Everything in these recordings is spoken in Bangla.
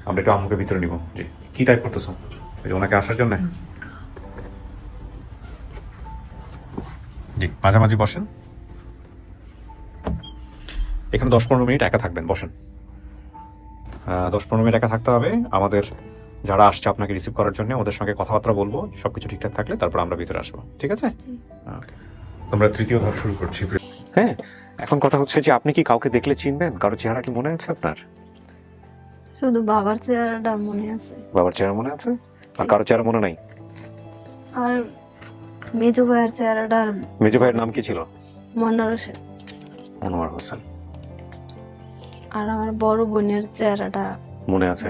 আমরা একটু আম্মুকে ভিতরে নিব। জি, কি টাইপ করতেছো? ওই যে ওনাকে আসার জন্য। জি, মাঝামাঝি বসেন। এখানে 10-15 মিনিট একা থাকবেন, বসেন। 10-15 মিনিট একা থাকতে হবে। আমাদের যারা আসছে আপনাকে রিসিভ করার জন্য ওদের সঙ্গে কথাবার্তা বলবো, সবকিছু ঠিকঠাক থাকলে তারপর আমরা ভিতরে আসবো, ঠিক আছে? আমরা তৃতীয় ধাপ শুরু করছি। হ্যাঁ, এখন কথা হচ্ছে যে আপনি কি কাউকে দেখলে চিনবেন? কারো চেহারা কি মনে আছে আপনার? শুধু বাবার চেহারাটা মনে আছে। বাবার চেহারা মনে আছে? আর কারো চেহারা মনে নাই? আর মেজো ভাইয়ের চেহারাটা। মেজো ভাইয়ের নাম কি ছিল? মনোয়ার হোসেন। মনোয়ার হোসেন। আর আমার বড় বোনের চেহারাটা মনে আছে?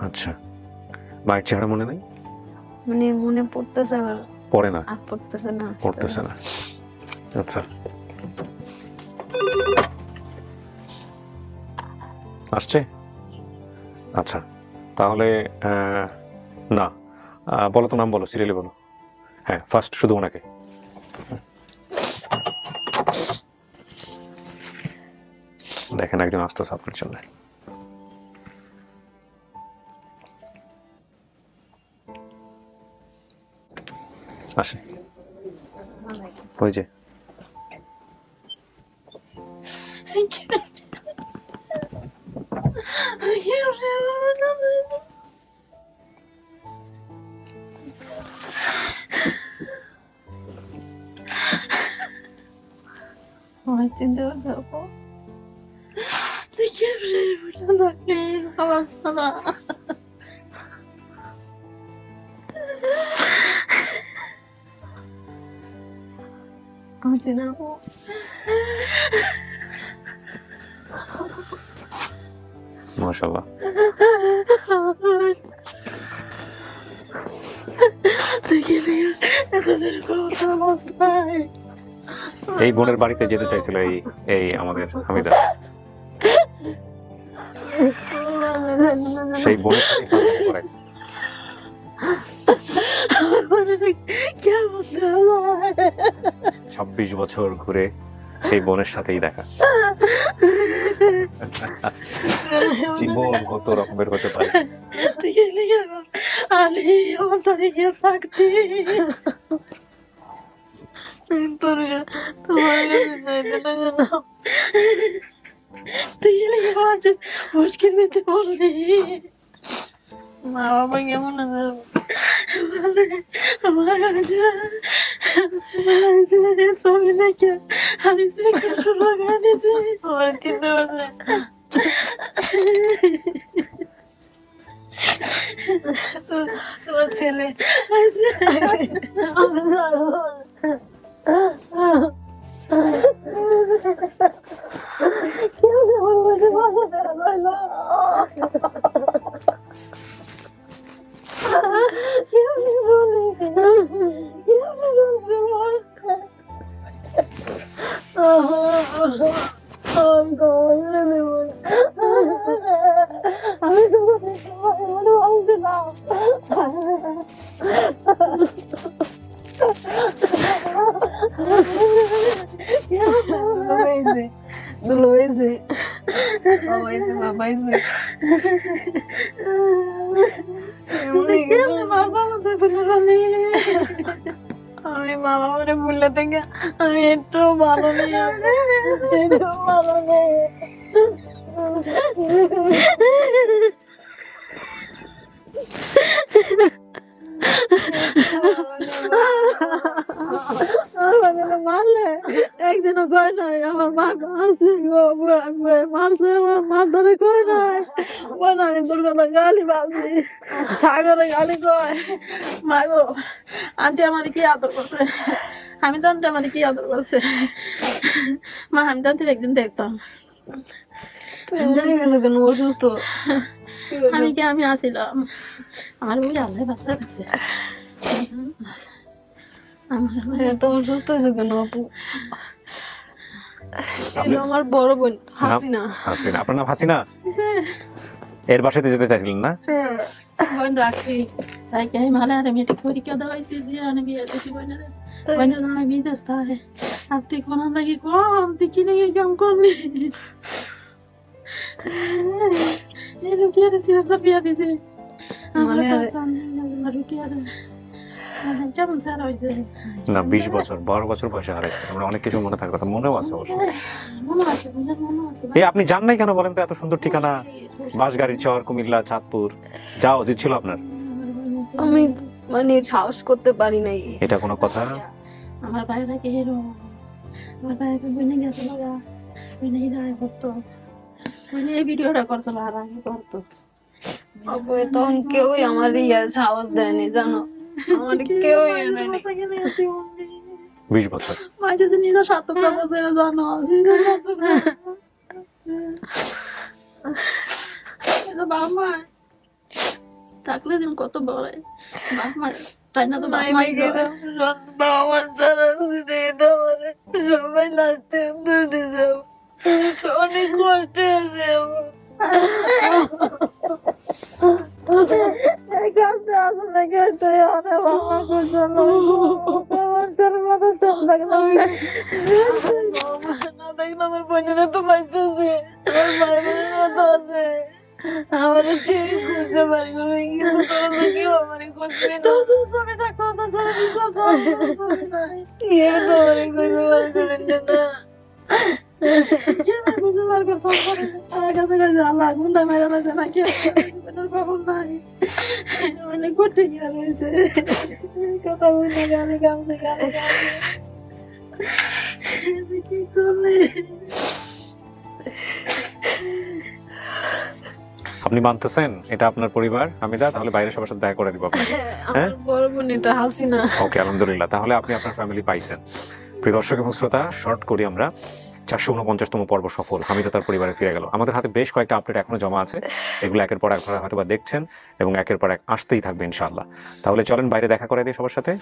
আচ্ছা, মায়ের চেহারা মনে নাই? মানে মনে পড়তেছে, আবার পড়ে না? পড়তেছে না, পড়তেছে না। আচ্ছা, আসছে? আচ্ছা, তাহলে না, বলো তো, নাম বলো, সিরিয়ালি বলো। হ্যাঁ, ফার্স্ট শুধু ওনাকে। দেখেন একজন আসতেছে আপনার জন্য। আসে, ওই যে চিনতে পারবো। মাশাআল্লাহ। এই বোনের বাড়িতে যেতে চাইছিল এই আমাদের হামিদা, সেই বোনের সাথে 26 বছর ঘুরে সেই বোনের সাথেই দেখা। জীবন কত রকমের হতে পারে। মা বাবা কেমন আছে? ছবি দেখে আমি চিনতে পারছি তোমার ছেলে। আমি মা বাবারে ভুলে থেকে আমি একটু ভালো নেই, একটু ভালো নেই। মারলে একদিনও কয় নাই আমার মা মারছে, মারছে আমার মার ধরে কয় নাই, আমি তোর কথা গালি ভাবছি, সাগরে গালি কয় মা গো আন্টি আমার কি আদর করছে, আমি তো আন্টি আমার কি আদর করছে। মা আমি তো আন্টির একদিন দেখতাম, অসুস্থ আমি আসিলাম, আমার বুঝে আল্লাহ বাচ্চা আছে। এত অসুস্থ হয়েছে কেন আপু? আমার বড় বোন হাসিনা। হাসিনা, আপনার নাম হাসিনা? এর বাসাতে যেতে চাইছিলেন না? বোন রাখছি তাই কে ভালো আর মেট্রিক পরীক্ষা দেওয়াইছি দিয়ে আমি বিয়ে দিছি বোনের। বোনের নাম বিদেশ তাই আর তুই কোন লাগি কম তুই কি লেগে কাম করলি? এই রুকিয়া দিছি সব বিয়া দিছি মানে রুকিয়া কেমন স্যার হয়েছে না 20 বছর 12 বছর বয়সে হারাইছে। আমরা অনেক কিছু মনে থাকার কথা, মনেও আছে অবশ্য। মনে আছে মনে আছে এই আপনি জান নাই কেন বলেন তো? এত সুন্দর ঠিকানা, বাঁশগাড়ির চর, কুমিল্লা, চাঁদপুর, যাওয়া উচিত ছিল আপনার। আমি মানে সাহস করতে পারি নাই। এটা কোনো কথা? আমার ভাইরা কি হিরো, আমার ভাইকে বইনে গেছে বাবা, বইনে হিরায় করতো, বইনে এই ভিডিওটা করতো আর আমি করতো। আপু তখন কেউই আমার সাহস দেয়নি জানো, আমার কেউই নেয়নি। 20 বছর মা যদি নিজের স্বার্থটা বোঝে না জানো, নিজের স্বার্থটা বাবা মা থাকলে দিন কত বড় বাবা মা, তাই না? তো বাবা মা বাবা ছাড়া সবাই লাস্টে অনেক কষ্ট আছে। আমার বোনেরা তো পাইতেছে, আমার বুঝতে পারি কেউ আমার খুঁজবে না। ছবি থাকতো তোমার খুঁজতে পারি না। বুঝবার করতো আমার কাছে কাছে আল্লাহ গুন্ডা মেরা লাগছে নাকি খবর নাই, মানে করতে গিয়ে রয়েছে কথা বলে গালে গালে গালে কি করলে। আপনি মানতেছেন এটা আপনার পরিবার হামিদা? তাহলে বাইরে সবার সাথে দেখা করে দিব আপনাকে। আমার বড় বোন এটা হাসিনা। ওকে, আলহামদুলিল্লাহ। তাহলে আপনি আপনার ফ্যামিলি পাইছেন। প্রিয় দর্শক এবং শ্রোতা, শর্ট করি আমরা। 449তম পর্ব সফল, হামিদা তার পরিবারে ফিরে গেল। আমাদের হাতে বেশ কয়েকটা আপডেট এখনো জমা আছে, এগুলো একের পর এক হয়তো বা দেখছেন এবং একের পর এক আসতেই থাকবে ইনশাআল্লাহ। তাহলে চলেন বাইরে দেখা করে দিই সবার সাথে।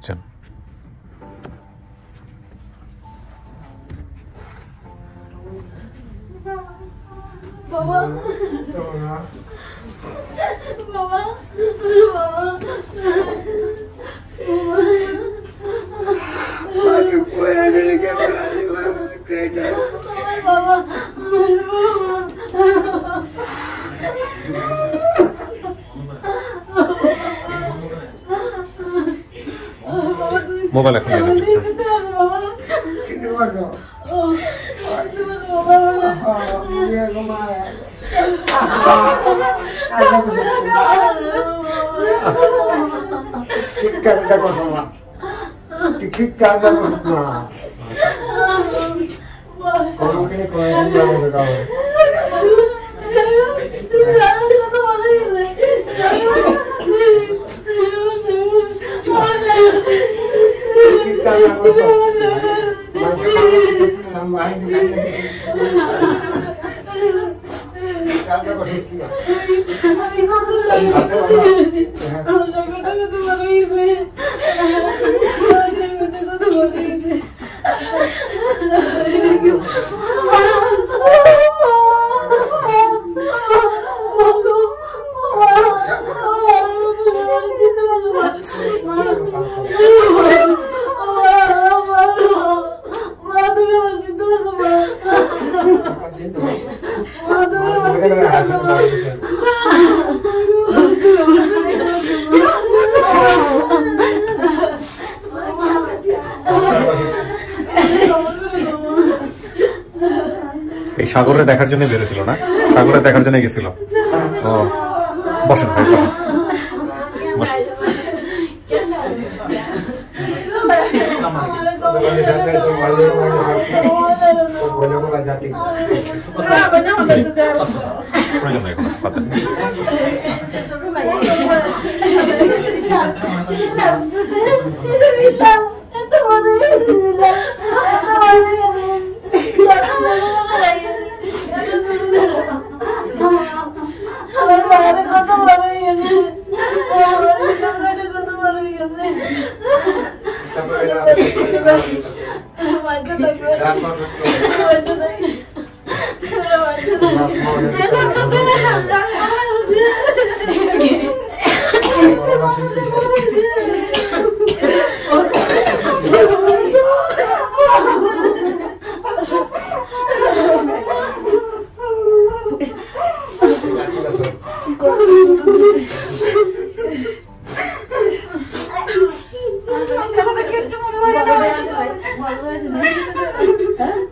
চল। বাবা বাবা মোবাইল এখন নিয়ে নিন। এই সাগরে দেখার জন্য বেরোছিল না? সাগরে দেখার জন্য গেছিল। ও বসেন ভাই, বসেন বসেন। প্রয়োজন নাই কোনো কথা।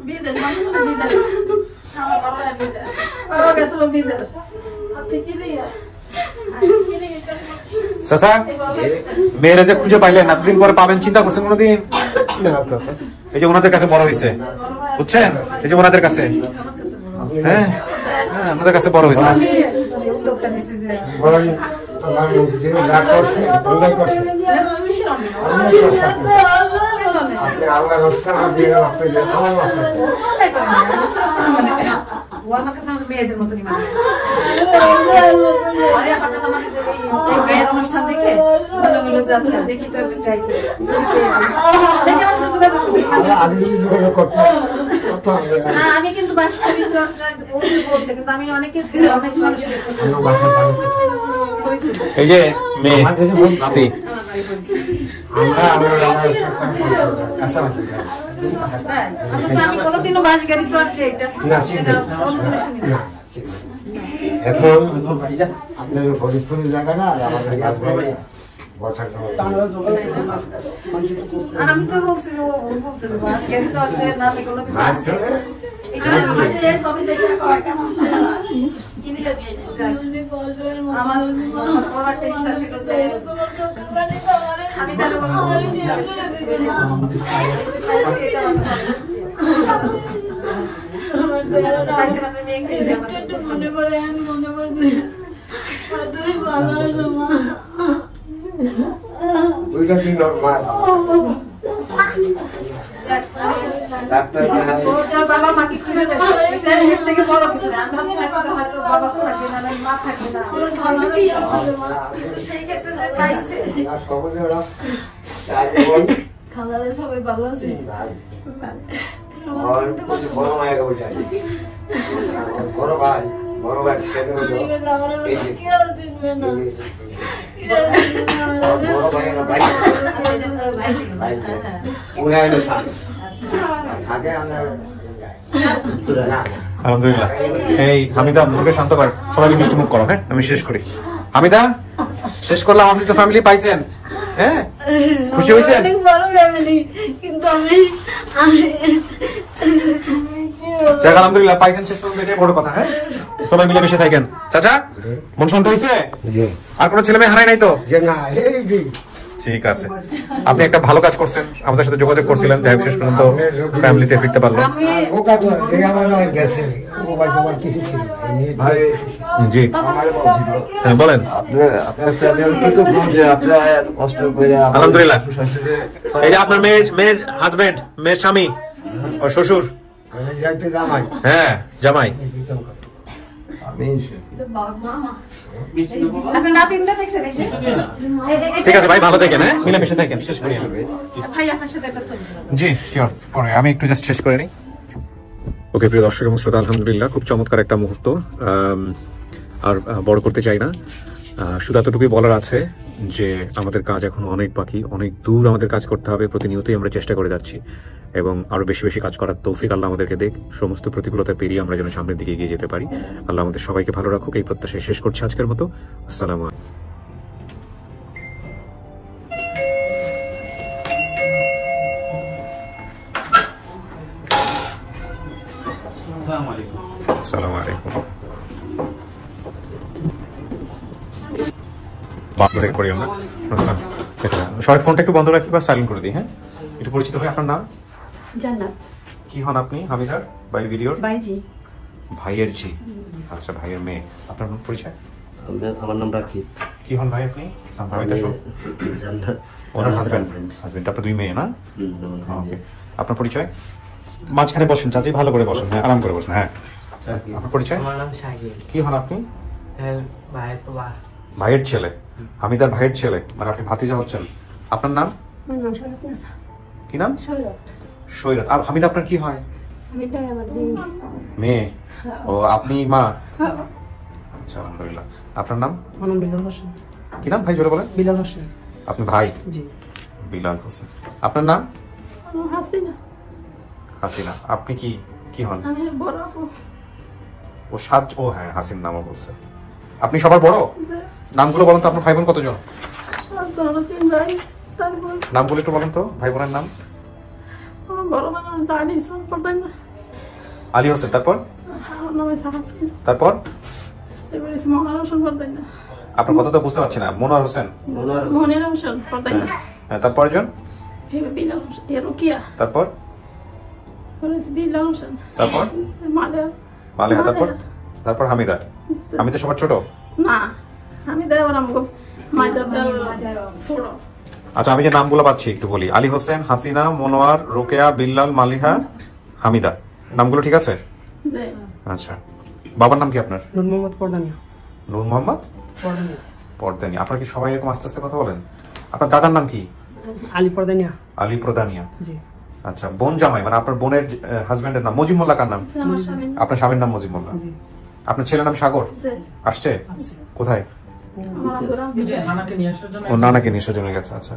বিদেশ আমার বাবা বিদেশ বাবা গেছিল বিদেশ আপনি কি নিয়ে চাচা মেয়েরা যে খুঁজে পাইলেন এতদিন পরে পাবেন চিন্তা করছেন কোনোদিন? এই যে ওনাদের কাছে বড় হয়েছে, বুঝছেন? এই যে ওনাদের কাছে, হ্যাঁ হ্যাঁ ওনাদের কাছে বড় হয়েছে। মেয়েদের মতনই মানে অনুষ্ঠান দেখে যাচ্ছে দেখি তো আমি কিন্তু বাসকালী চর্চায় বলছে কিন্তু আমি অনেকের অনেক মানুষের এই যে মেয়ে নাতি আমি কোনোদিনও বাস গাড়ি চড়ছে এটা এখন আপনার ফরিদপুরের জায়গাটা আর আমাদের আমি তো বলছি ও বলতেছে বাস গাড়ি চড়ছে না কোনো কিছু আছে সবই দেখে কেমন আমার একটা ইচ্ছা ছিল যে আমি তাহলে মনে পড়ে মনে পড়ছে তুমি ভালো আছো মা ওইটা কি নরমাল বাবা মাকে খুঁজে থেকে বড় কিছু হয়তো বাবা থাকবে না মা থাকবে না সেই ক্ষেত্রে যে পাইছে খালারে সবাই ভালো আছে বড় মায়ের বড় ভাই কি আর চিনবে না আলহামদুলিল্লাহ। এই হামিদা মুখে শান্ত কর, সবাইকে মিষ্টি মুখ করো। হ্যাঁ আমি শেষ করি। হামিদা শেষ করলাম, আপনি তো ফ্যামিলি পাইছেন, হ্যাঁ খুশি হয়েছেন? অনেক বড় ফ্যামিলি কিন্তু আমি যাক আলহামদুলিল্লাহ পাইছেন শেষ পর্যন্ত, এটাই বড় কথা। হ্যাঁ সবাই মিলে মিশে থাকেন। চাচা মন শান্ত হয়েছে? আর কোনো ছেলে মেয়ে হারাই নাই তো? ঠিক আছে, আপনি একটা ভালো কাজ করছেন, আমাদের সাথে যোগাযোগ করছিলেন, যাই হোক শেষ পর্যন্ত ফ্যামিলিতে ফিরতে পারলাম। জি হ্যাঁ বলেন। আলহামদুলিল্লাহ। এই যে আপনার মেয়ের হাজবেন্ড, মেয়ের স্বামী ও শ্বশুর, হ্যাঁ জামাই। ঠিক আছে ভাই, ভালো থাকেন, হ্যাঁ মিলেমিশে থাকেন। শেষ করি জি শিওর, পরে আমি একটু জাস্ট শেষ করে নিই। ওকে প্রিয় দর্শক এবং শ্রোতা, আলহামদুলিল্লাহ খুব চমৎকার একটা মুহূর্ত। আর বড় করতে চাই না, শুধু এতটুকুই বলার আছে যে আমাদের কাজ এখন অনেক বাকি, অনেক দূর আমাদের কাজ করতে হবে। প্রতিনিয়তই আমরা চেষ্টা করে যাচ্ছি এবং আরো বেশি বেশি কাজ করার তৌফিক আল্লাহ আমাদেরকে দেখ। সমস্ত প্রতিকূলতা পেরিয়ে আমরা যেন সামনের দিকে এগিয়ে যেতে পারি। আল্লাহ আমাদের সবাইকে ভালো রাখুক, এই প্রত্যাশায় শেষ করছি আজকের মতো। আসসালামু আলাইকুম। আসসালামু আলাইকুম। শর্ট ফোনটা একটু বন্ধ রাখি বা সাইলেন্ট করে দিই। হ্যাঁ একটু পরিচিত হয়ে, আপনার নাম? জান্নাত। কি হন আপনি? হামিদার বাই ভিডিওর বাইজি। ভাইয়ের জি, আচ্ছা ভাইয়ের মেয়ে। আপনার পরিচয়? আমার নাম রাকিব। কি হন ভাই আপনি? ওনার হাজবেন্ড। আপনার দুই মেয়ে না? ওকে, আপনার পরিচয়? মাঝখানে বসেন চাচি, ভালো করে বসেন, হ্যাঁ আরাম করে বসেন। হ্যাঁ আপনার পরিচয়? আমার নাম শাকিল। কি হন আপনি? ভাইয়ের ভাইয়ের ছেলে, হামিদার ভাইয়ের ছেলে, মানে আপনি ভাতিজা হচ্ছেন। আপনার নাম? কি নাম? সৈরত। আর হামিদা আপনার কি হয়? মেয়ে। ও আপনি মা? আচ্ছা আলহামদুলিল্লাহ। আপনার নাম? বিলাল হোসেন। কি নাম ভাই জোরে বলেন? বিলাল হোসেন। আপনি ভাই? জি বিলাল হোসেন। আপনার নাম? হাসিনা। হাসিনা। আপনি কি কি হন? আমি বড় আপু। ও সাজ, ও হ্যাঁ হাসিন নামও বলছে। আপনি সবার বড়? নামগুলো বলেন তো, আপনার ভাই বোন কতজন? 3 ভাই 4 বোন। নামগুলো একটু বলেন তো ভাই বোনের নাম। বড় মানুষ জানি শোন পড়তাই না আলী হোসেন, তারপর আমার নামে সাহায্য তারপর এবারে মহারাজ পড়তাই না আপনার কথা তো বুঝতে পারছি না। মনোয়ার হোসেন, মনির হোসেন পড়তাই না হ্যাঁ, তারপর জন, ভেবে বিলাল হোসেন রুকিয়া তারপর বিলাল হোসেন তারপর মালে মালেহা, তারপর তারপর হামিদা। হামিদা সবার ছোট? না আমি দেওয়ার আমগো মাজার ছোট আচ্ছা, আমি যে নামগুলো পাচ্ছি একটু বলি। আলী হোসেন, হাসিনা, মনোয়ার, রোকেয়া, বিল্লাল, মালিহা, হামিদা, নামগুলো ঠিক আছে? যে আচ্ছা, বাবার নাম কি আপনার? নূর মোহাম্মদ পর্দানিয়া। নূর মোহাম্মদ পর্দানিয়া। পর্দানি। আপনার কি সবাই এরকম আস্তে আস্তে কথা বলেন? আপনার দাদার নাম কি? আলী পর্দানিয়া। আলী প্রদানিয়া। জি। আচ্ছা, বোন জামাই মানে আপনার বোনের হাজবেন্ডের নাম মজিব মোল্লা কার নাম? আমার স্বামী আপনার স্বামীর নাম মজিব মোল্লা। জি। আপনার ছেলের নাম সাগর যে আসছে কোথায়? আমার গোরাম হানাকে নিয়ে আসার জন্য। ও নানাকে নিয়ে এসে জমে গেছে। আচ্ছা,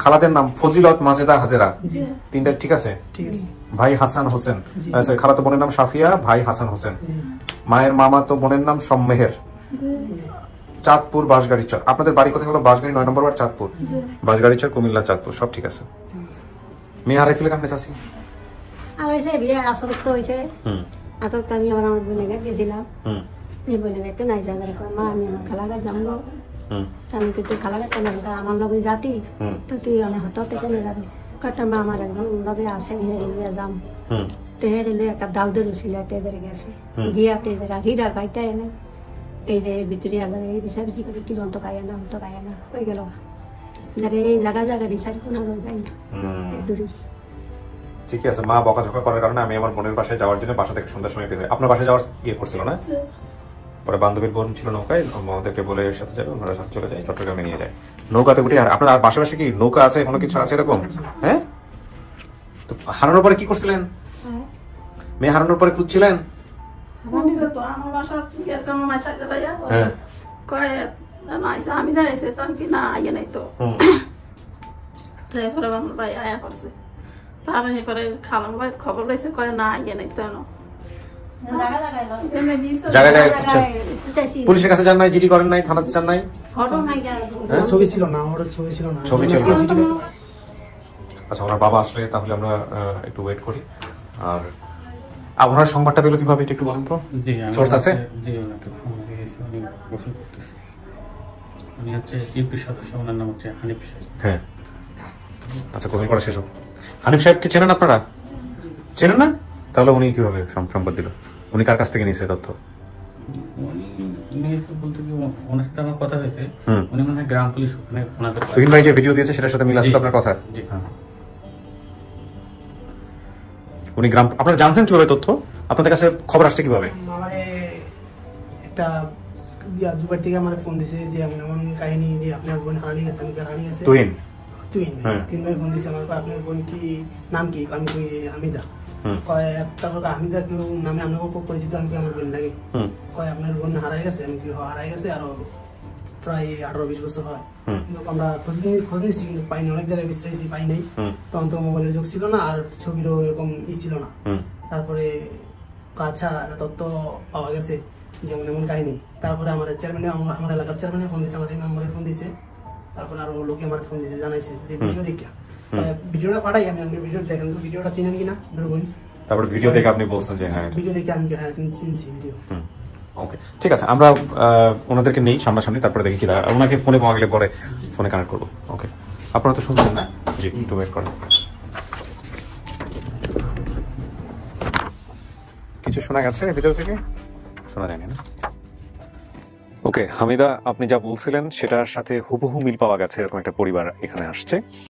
খালাদের নাম ফজিলত, মাজেদা, হাজেরা, যে তিনটা ঠিক আছে? ঠিক আছে। ভাই হাসান হোসেন। জি। আচ্ছা, খালাতো বোনের নাম সাফিয়া, ভাই হাসান হোসেন। জি। মায়ের মামাতো বোনের নাম সম্মেহের। চাঁদপুর বাঁশগাড়িচর। আপনাদের বাড়ি কোথায় হলো? বাঁশগাড়ি 9 নম্বর ওয়ার্ড, চাঁদপুর। বাঁশগাড়িচর, কুমিল্লা, চাঁদপুর, সব ঠিক আছে। মেয়ে হারাইছিল কেমন চাষি? আর হয়েছে বিয়ে আসরত তো হয়েছে হুম আতর আমি আবার আমার বোনের গাড়ি গেছিলাম হুম এই বোনের গাড়িতে নাই যাওয়ার মা আমি আমার খালাগার যাবো হুম আমি কিন্তু খালাগার তো না আমার লগে জাতি হুম তো তুই আমার হতো থেকে নিয়ে যাবি কত মা আমার একদম লগে আসে নিয়ে যাম হুম তেহেরিলে একটা দাউদের ছিল তেদের গেছে গিয়া তেদের হিরার বাইতে এনে এই যে ভিতরে আলাদা এই বিচার কি করে কি অন্ত খায় না হয়ে গেল যারে এই জায়গা বিচার কোনো পাই না দূরে ঠিকই আছে। মা বকাঝকা করার কারণে আমি আমার বোনের বাসায় যাওয়ার জন্য বাসা থেকে সন্ধ্যার সময় বের হই। আপনার বাসায় যাওয়ার ইয়ে করছিল না? পরে বান্ধবীর বোন ছিল নৌকায়, আমাদেরকে বলে এর সাথে যাবে, ওনারা সাথে চলে যায়, চট্টগ্রামে নিয়ে যায় নৌকাতে উঠে। আর আপনার পাশাপাশি কি নৌকা আছে, কোনো কিছু আছে এরকম? হ্যাঁ, তো হারানোর পরে কি করছিলেন? মেয়ে হারানোর পরে খুঁজছিলেন? আমি তো আমার বাসা গেছে আমার মায়ের সাথে ভাইয়া হ্যাঁ কয়ে আইসে আমি যাইছে তখন কি না আগে নাই তো হুম তারপরে আমার ভাই আয়া করছে তারপরে খালাম ভাই খবর পাইছে কয়ে না আগে নাই তো জায়গায় খুঁজছেন? পুলিশের কাছে যান নাই, জিডি করেন নাই, থানাতে যান নাই? ফটো নাই হ্যাঁ, ছবি ছিল না, ওর ছবি ছিল না। ছবি ছিল না। আচ্ছা, ওনার বাবা আসলে তাহলে আমরা একটু ওয়েট করি। আর ওনার সংবাদটা পেলো কিভাবে এটা একটু বলেন তো? জি, সোর্স আছে? জি, ওনাকে ফোন দিয়েছি, উনি গোসল করতেছে। উনি হচ্ছে ইউপি সদস্য, ওনার নাম হচ্ছে হানিফ সাহেব। হ্যাঁ, আচ্ছা, গোসল করা শেষ হোক। হানিফ সাহেবকে চেনেন আপনারা? চেনেন না? তাহলে উনি কিভাবে সংবাদ দিল? উনি কার কাছ থেকে নিয়েছে তথ্য? উনি তো বলতে কি ওনার সাথে আমার কথা হয়েছে, হুম। উনি মনে হয় গ্রাম পুলিশ ওখানে ওনাদের তুহিন ভাই যে ভিডিও দিয়েছে সেটার সাথে মিল আছে তো আপনার কথা? জি। হ্যাঁ। উনি গ্রাম, আপনারা জানছেন কিভাবে তথ্য? আপনাদের কাছে খবর আসছে কিভাবে? আমারে একটা দুবার থেকে আমার ফোন দিছে যে এমন এমন কাহিনী যে আপনার বোন হারিয়ে গেছে, আমি হারিয়ে গেছে। তুহিন? তুহিন হ্যাঁ। তিন ভাই ফোন দিছে আমার, আপনার বোন কি নাম কি? আমি কই হামিদা। হুম কয় তারপর হামিদা কেউ নামে আপনার খুব পরিচিত, আমি কি আমার বোন লাগে। হুম কয় আপনার বোন হারাই গেছে, আমি কি হারাই গেছে আরো প্রায় 18-20 বছর হয়। হুম। কিন্তু আমরা প্রতিদিন খোঁজ নিচ্ছি কিন্তু পাইনি, অনেক জায়গায় বিশ্রাইছি পাই নাই। হুম তখন তো মোবাইলের যুগ ছিল না আর ছবিরও এরকম ছিল না। হুম তারপরে আচ্ছা একটা তথ্য পাওয়া গেছে যেমন এমন কাহিনী। তারপরে আমার চেয়ারম্যানে আমার এলাকার চেয়ারম্যানে ফোন দিয়েছে, আমাদের মেম্বারে ফোন দিয়েছে, তারপরে আরো লোকে আমার ফোন দিয়েছে, জানাইছে যে ভিডিও দেখা ভিডিওটা পাঠাই আমি, আপনি ভিডিও দেখেন তো ভিডিওটা চিনেন কিনা বই। তারপরে ভিডিও দেখে আপনি বলছেন যে হ্যাঁ ভিডিও দেখে আমি হ্যাঁ চিনছি ভিডিও। ওকে, ঠিক আছে, আমরা ওনাদেরকে নেই সামনাসামনি, তারপরে দেখি কি ওনাকে ফোনে পাওয়া গেলে পরে ফোনে কানেক্ট করবো। ওকে, আপনারা তো শুনছেন না? জি, একটু ওয়েট করেন। কিছু শোনা গেছে ভিতর থেকে? শোনা যায়নি না? ওকে, হামিদা, আপনি যা বলছিলেন সেটার সাথে হুবহু মিল পাওয়া গেছে। এরকম একটা পরিবার এখানে আসছে।